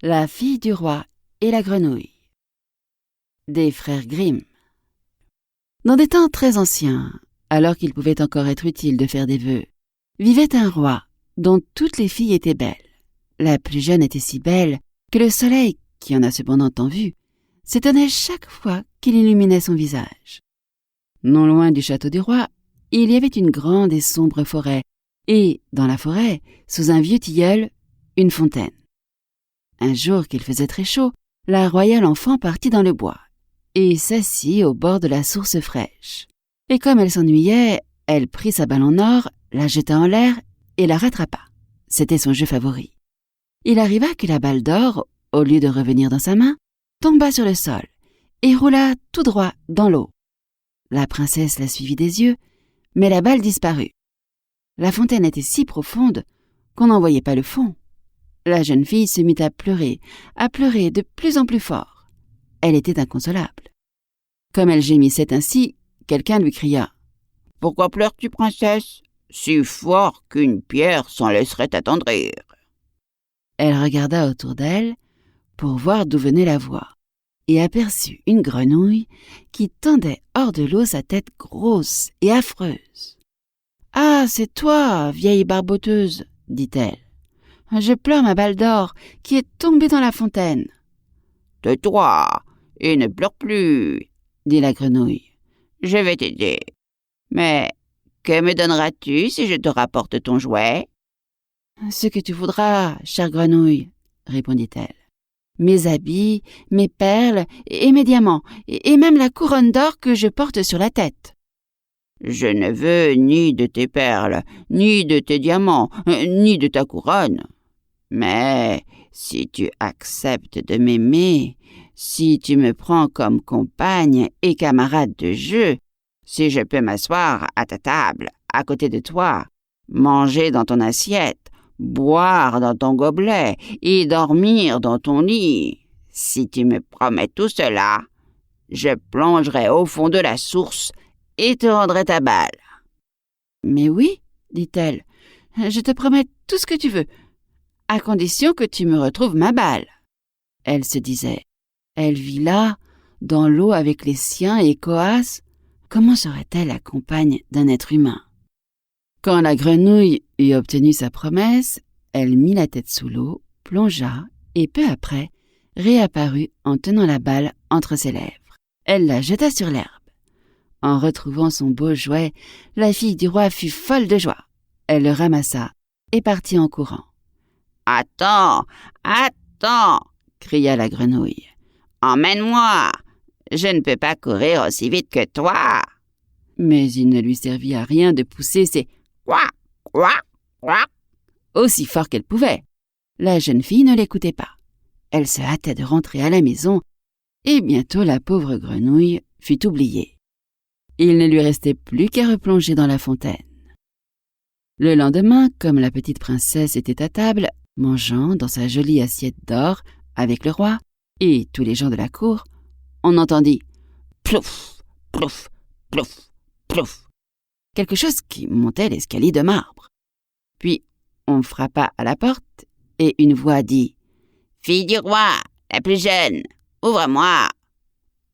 La fille du roi et la grenouille. Des frères Grimm. Dans des temps très anciens, alors qu'il pouvait encore être utile de faire des vœux, vivait un roi dont toutes les filles étaient belles. La plus jeune était si belle que le soleil, qui en a cependant tant vu, s'étonnait chaque fois qu'il illuminait son visage. Non loin du château du roi, il y avait une grande et sombre forêt, et, dans la forêt, sous un vieux tilleul, une fontaine. Un jour qu'il faisait très chaud, la royale enfant partit dans le bois et s'assit au bord de la source fraîche. Et comme elle s'ennuyait, elle prit sa balle en or, la jeta en l'air et la rattrapa. C'était son jeu favori. Il arriva que la balle d'or, au lieu de revenir dans sa main, tomba sur le sol et roula tout droit dans l'eau. La princesse la suivit des yeux, mais la balle disparut. La fontaine était si profonde qu'on n'en voyait pas le fond. La jeune fille se mit à pleurer de plus en plus fort. Elle était inconsolable. Comme elle gémissait ainsi, quelqu'un lui cria « Pourquoi pleures-tu, princesse? Si fort qu'une pierre s'en laisserait attendrir. » Elle regarda autour d'elle pour voir d'où venait la voix et aperçut une grenouille qui tendait hors de l'eau sa tête grosse et affreuse. « Ah, c'est toi, vieille barboteuse, dit-elle. Je pleure ma balle d'or qui est tombée dans la fontaine. »« Tais-toi et ne pleure plus, dit la grenouille. Je vais t'aider. Mais que me donneras-tu si je te rapporte ton jouet? »« Ce que tu voudras, chère grenouille, répondit-elle. Mes habits, mes perles et mes diamants, et même la couronne d'or que je porte sur la tête. »« Je ne veux ni de tes perles, ni de tes diamants, ni de ta couronne. Mais si tu acceptes de m'aimer, si tu me prends comme compagne et camarade de jeu, si je peux m'asseoir à ta table, à côté de toi, manger dans ton assiette, boire dans ton gobelet et dormir dans ton lit, si tu me promets tout cela, je plongerai au fond de la source et te rendrai ta balle. »« Mais oui, dit-elle, je te promets tout ce que tu veux, à condition que tu me retrouves ma balle. » Elle se disait. Elle vit là, dans l'eau avec les siens et Coas, comment serait-elle la compagne d'un être humain? Quand la grenouille eut obtenu sa promesse, elle mit la tête sous l'eau, plongea et peu après réapparut en tenant la balle entre ses lèvres. Elle la jeta sur l'herbe. En retrouvant son beau jouet, la fille du roi fut folle de joie. Elle le ramassa et partit en courant. « Attends, attends !» cria la grenouille. « Emmène-moi, je ne peux pas courir aussi vite que toi. » Mais il ne lui servit à rien de pousser ses « Ouah, ouah, ouah » aussi fort qu'elle pouvait. La jeune fille ne l'écoutait pas. Elle se hâtait de rentrer à la maison et bientôt la pauvre grenouille fut oubliée. Il ne lui restait plus qu'à replonger dans la fontaine. Le lendemain, comme la petite princesse était à table, mangeant dans sa jolie assiette d'or avec le roi et tous les gens de la cour, on entendit « plouf, plouf, plouf, plouf » quelque chose qui montait l'escalier de marbre. Puis on frappa à la porte et une voix dit « Fille du roi, la plus jeune, ouvre-moi !»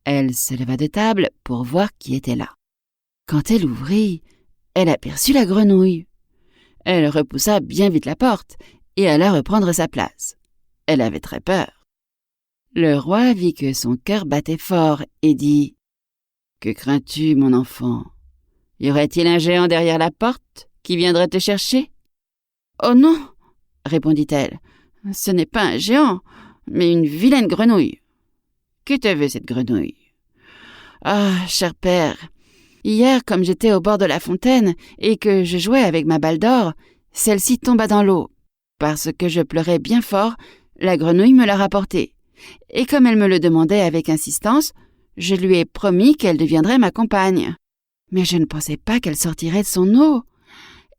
Elle se leva de table pour voir qui était là. Quand elle ouvrit, elle aperçut la grenouille. Elle repoussa bien vite la porte et alla reprendre sa place. Elle avait très peur. Le roi vit que son cœur battait fort et dit « Que crains-tu, mon enfant? Y aurait-il un géant derrière la porte qui viendrait te chercher? »« Oh non, répondit-elle, ce n'est pas un géant, mais une vilaine grenouille. »« Que te veut cette grenouille? »« Ah, cher père, hier, comme j'étais au bord de la fontaine et que je jouais avec ma balle d'or, celle-ci tomba dans l'eau. Parce que je pleurais bien fort, la grenouille me l'a rapportée. Et comme elle me le demandait avec insistance, je lui ai promis qu'elle deviendrait ma compagne. Mais je ne pensais pas qu'elle sortirait de son eau.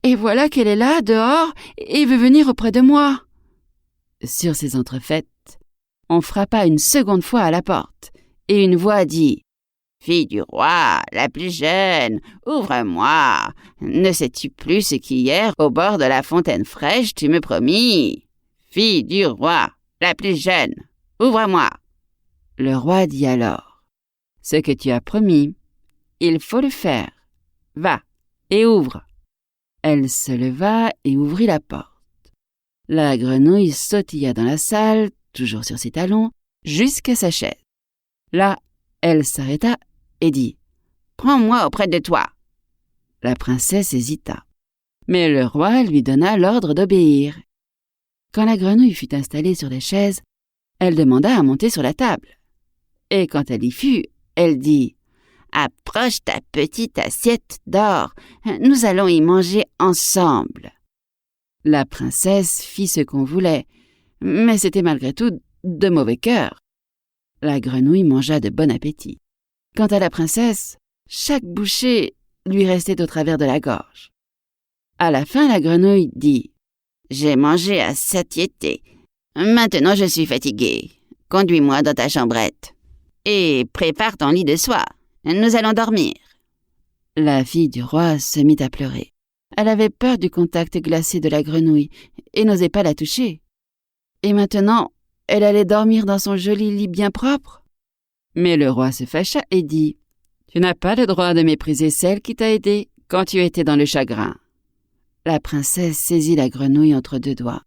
Et voilà qu'elle est là, dehors, et veut venir auprès de moi. » Sur ces entrefaites, on frappa une seconde fois à la porte, et une voix dit « Fille du roi, la plus jeune, ouvre-moi. Ne sais-tu plus ce qu'hier, au bord de la fontaine fraîche, tu me promis? Fille du roi, la plus jeune, ouvre-moi. » Le roi dit alors, « Ce que tu as promis, il faut le faire. Va et ouvre. » Elle se leva et ouvrit la porte. La grenouille sautilla dans la salle, toujours sur ses talons, jusqu'à sa chaise. Là, elle s'arrêta et dit, « Prends-moi auprès de toi. » La princesse hésita, mais le roi lui donna l'ordre d'obéir. Quand la grenouille fut installée sur la chaise, elle demanda à monter sur la table. Et quand elle y fut, elle dit, « Approche ta petite assiette d'or, nous allons y manger ensemble. » La princesse fit ce qu'on voulait, mais c'était malgré tout de mauvais cœur. La grenouille mangea de bon appétit. Quant à la princesse, chaque bouchée lui restait au travers de la gorge. À la fin, la grenouille dit, « J'ai mangé à satiété. Maintenant je suis fatiguée. Conduis-moi dans ta chambrette. Et prépare ton lit de soie. Nous allons dormir. » La fille du roi se mit à pleurer. Elle avait peur du contact glacé de la grenouille et n'osait pas la toucher. Et maintenant, elle allait dormir dans son joli lit bien propre. Mais le roi se fâcha et dit, « Tu n'as pas le droit de mépriser celle qui t'a aidé quand tu étais dans le chagrin. » La princesse saisit la grenouille entre deux doigts,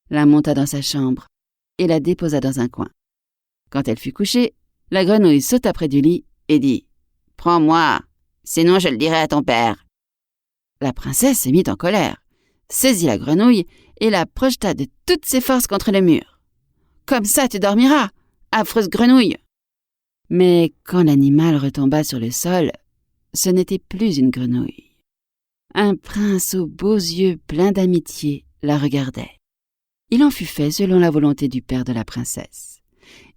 la monta dans sa chambre et la déposa dans un coin. Quand elle fut couchée, la grenouille sauta près du lit et dit, « Prends-moi, sinon je le dirai à ton père. » La princesse se mit en colère, saisit la grenouille et la projeta de toutes ses forces contre le mur. « Comme ça tu dormiras, affreuse grenouille !» Mais quand l'animal retomba sur le sol, ce n'était plus une grenouille. Un prince aux beaux yeux pleins d'amitié la regardait. Il en fut fait selon la volonté du père de la princesse.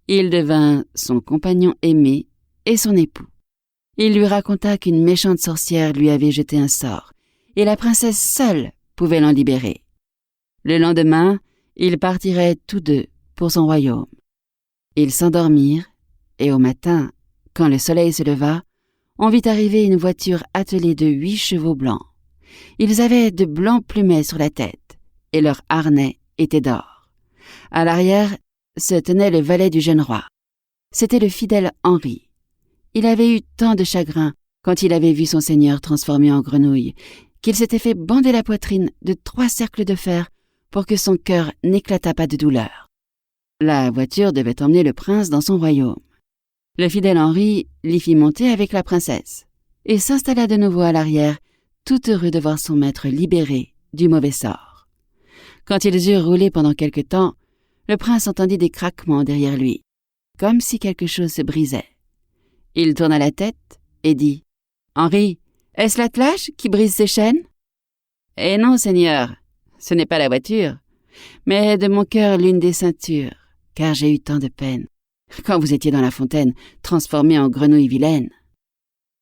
Il devint son compagnon aimé et son époux. Il lui raconta qu'une méchante sorcière lui avait jeté un sort, et la princesse seule pouvait l'en libérer. Le lendemain, ils partiraient tous deux pour son royaume. Ils s'endormirent, et au matin, quand le soleil se leva, on vit arriver une voiture attelée de 8 chevaux blancs. Ils avaient de blancs plumets sur la tête, et leur harnais était d'or. À l'arrière se tenait le valet du jeune roi. C'était le fidèle Henri. Il avait eu tant de chagrin quand il avait vu son seigneur transformé en grenouille, qu'il s'était fait bander la poitrine de 3 cercles de fer pour que son cœur n'éclatât pas de douleur. La voiture devait emmener le prince dans son royaume. Le fidèle Henri l'y fit monter avec la princesse et s'installa de nouveau à l'arrière, tout heureux de voir son maître libéré du mauvais sort. Quand ils eurent roulé pendant quelque temps, le prince entendit des craquements derrière lui, comme si quelque chose se brisait. Il tourna la tête et dit, « Henri, est-ce l'attelage qui brise ses chaînes ?»« Eh non, Seigneur, ce n'est pas la voiture, mais de mon cœur l'une des ceintures, car j'ai eu tant de peine, quand vous étiez dans la fontaine, transformé en grenouille vilaine. »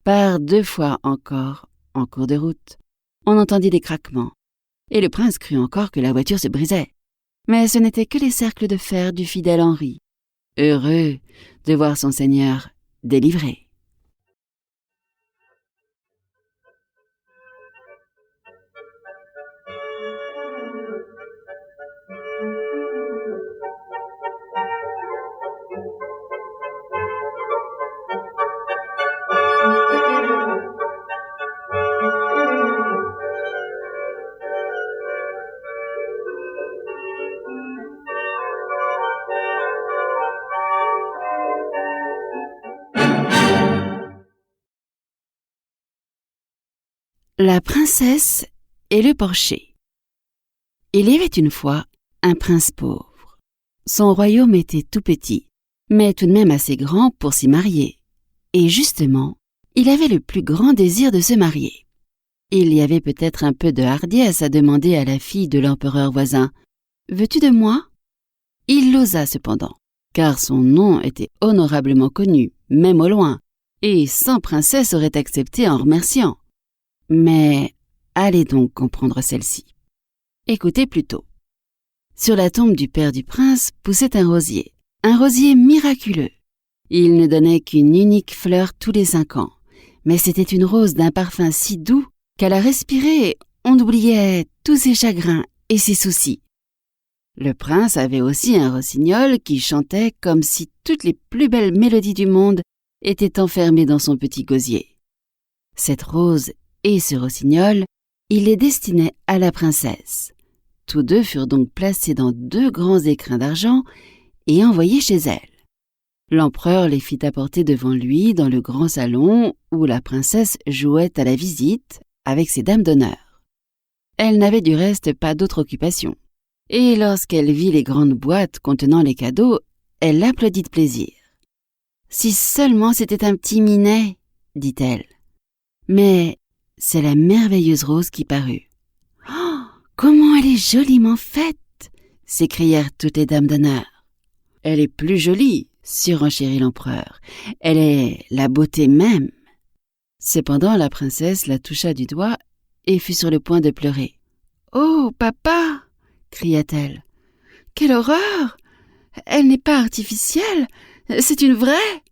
Par 2 fois encore, en cours de route, on entendit des craquements, et le prince crut encore que la voiture se brisait. Mais ce n'étaient que les cercles de fer du fidèle Henri, heureux de voir son seigneur délivré. La princesse et le porcher. Il y avait une fois un prince pauvre. Son royaume était tout petit, mais tout de même assez grand pour s'y marier. Et justement, il avait le plus grand désir de se marier. Il y avait peut-être un peu de hardiesse à demander à la fille de l'empereur voisin « Veux-tu de moi ?» Il l'osa cependant, car son nom était honorablement connu, même au loin, et 100 princesses auraient accepté en remerciant. Mais allez donc comprendre celle-ci. Écoutez plutôt. Sur la tombe du père du prince poussait un rosier miraculeux. Il ne donnait qu'une unique fleur tous les 5 ans, mais c'était une rose d'un parfum si doux qu'à la respirer, on oubliait tous ses chagrins et ses soucis. Le prince avait aussi un rossignol qui chantait comme si toutes les plus belles mélodies du monde étaient enfermées dans son petit gosier. Cette rose et ce rossignol, il les destinait à la princesse. Tous deux furent donc placés dans 2 grands écrins d'argent et envoyés chez elle. L'empereur les fit apporter devant lui dans le grand salon où la princesse jouait à la visite avec ses dames d'honneur. Elle n'avait du reste pas d'autre occupation. Et lorsqu'elle vit les grandes boîtes contenant les cadeaux, elle applaudit de plaisir. « Si seulement c'était un petit minet !» dit-elle. Mais c'est la merveilleuse rose qui parut. « Oh, comment elle est joliment faite !» s'écrièrent toutes les dames d'honneur. « Elle est plus jolie !» surenchérit l'empereur. « Elle est la beauté même !» Cependant, la princesse la toucha du doigt et fut sur le point de pleurer. « Oh, papa !» cria-t-elle. « Quelle horreur! Elle n'est pas artificielle, c'est une vraie !»«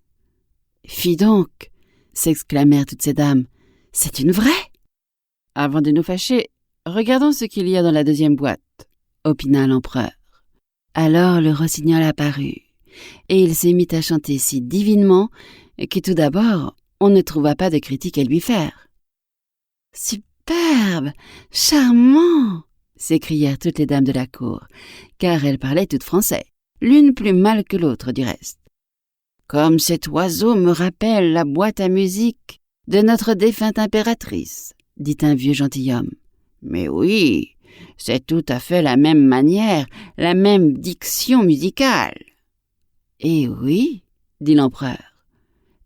Fi donc !» s'exclamèrent toutes ces dames. « C'est une vraie !»« Avant de nous fâcher, regardons ce qu'il y a dans la 2e boîte, » opina l'empereur. Alors le rossignol apparut, et il se mit à chanter si divinement que tout d'abord, on ne trouva pas de critique à lui faire. « Superbe! Charmant !» s'écrièrent toutes les dames de la cour, car elles parlaient toutes français, l'une plus mal que l'autre du reste. « Comme cet oiseau me rappelle la boîte à musique de notre défunte impératrice, » dit un vieux gentilhomme. « Mais oui, c'est tout à fait la même manière, la même diction musicale. »« Eh oui, » dit l'empereur,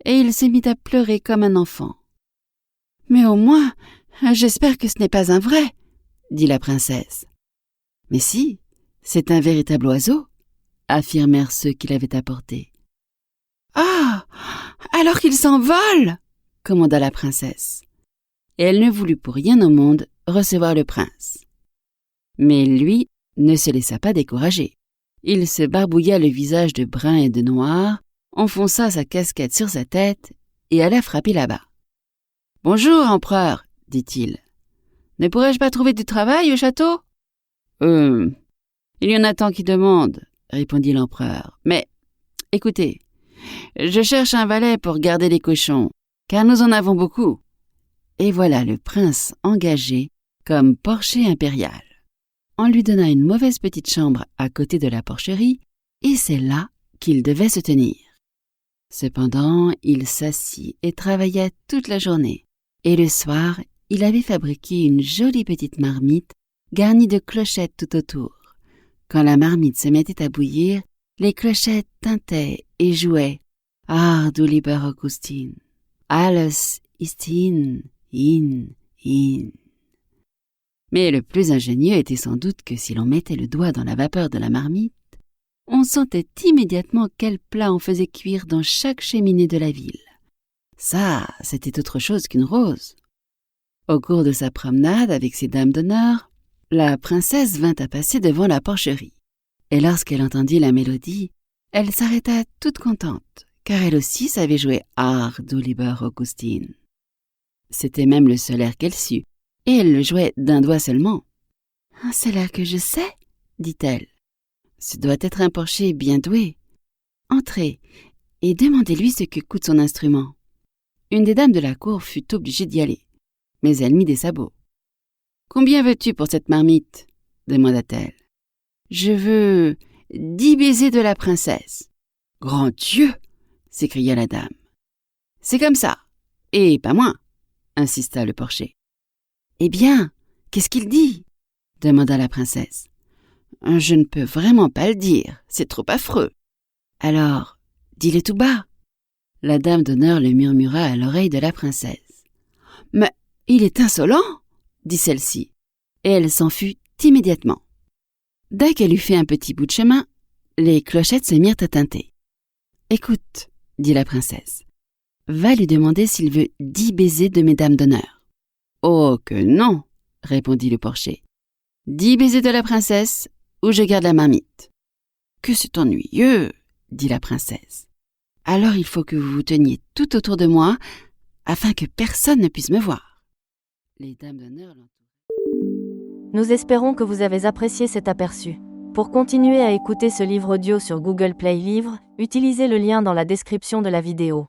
et il se mit à pleurer comme un enfant. « Mais au moins, j'espère que ce n'est pas un vrai, » dit la princesse. « Mais si, c'est un véritable oiseau, » affirmèrent ceux qui l'avaient apporté. « Ah, alors qu'il s'envole !» commanda la princesse. Et elle ne voulut pour rien au monde recevoir le prince. Mais lui ne se laissa pas décourager. Il se barbouilla le visage de brun et de noir, enfonça sa casquette sur sa tête et alla frapper là-bas. « Bonjour, empereur, » dit-il. « Ne pourrais-je pas trouver du travail au château ?»« Il y en a tant qui demandent, » répondit l'empereur. « Mais, écoutez, je cherche un valet pour garder les cochons, car nous en avons beaucoup. » Et voilà le prince engagé comme porcher impérial. On lui donna une mauvaise petite chambre à côté de la porcherie, et c'est là qu'il devait se tenir. Cependant, il s'assit et travailla toute la journée, et le soir, il avait fabriqué une jolie petite marmite garnie de clochettes tout autour. Quand la marmite se mettait à bouillir, les clochettes tintaient et jouaient « Ah, du lieber Augustin, alles ist in. » Mais le plus ingénieux était sans doute que si l'on mettait le doigt dans la vapeur de la marmite, on sentait immédiatement quel plat on faisait cuire dans chaque cheminée de la ville. Ça, c'était autre chose qu'une rose. Au cours de sa promenade avec ses dames d'honneur, la princesse vint à passer devant la porcherie. Et lorsqu'elle entendit la mélodie, elle s'arrêta toute contente, car elle aussi savait jouer « Ach, du lieber Augustin ». C'était même le seul air qu'elle sut, et elle le jouait d'un doigt seulement. « C'est l'air que je sais, » dit-elle. « Ce doit être un porcher bien doué. Entrez et demandez-lui ce que coûte son instrument. » Une des dames de la cour fut obligée d'y aller, mais elle mit des sabots. « Combien veux-tu pour cette marmite ?» demanda-t-elle. « Je veux 10 baisers de la princesse. »« Grand Dieu !» s'écria la dame. « C'est comme ça, et pas moins !» insista le porcher. « Eh bien, qu'est-ce qu'il dit ?» demanda la princesse. « Je ne peux vraiment pas le dire, c'est trop affreux. »« Alors, dis-le tout bas. » La dame d'honneur le murmura à l'oreille de la princesse. « Mais il est insolent !» dit celle-ci, et elle s'enfuit immédiatement. Dès qu'elle eut fait un petit bout de chemin, les clochettes se mirent à tinter. « Écoute, » dit la princesse, « va lui demander s'il veut 10 baisers de mes dames d'honneur. »« Oh que non !» répondit le porcher. « 10 baisers de la princesse, ou je garde la marmite. »« Que c'est ennuyeux !» dit la princesse. « Alors il faut que vous vous teniez tout autour de moi, afin que personne ne puisse me voir. » Les dames d'honneur l'entouraient. Nous espérons que vous avez apprécié cet aperçu. Pour continuer à écouter ce livre audio sur Google Play Livres, utilisez le lien dans la description de la vidéo.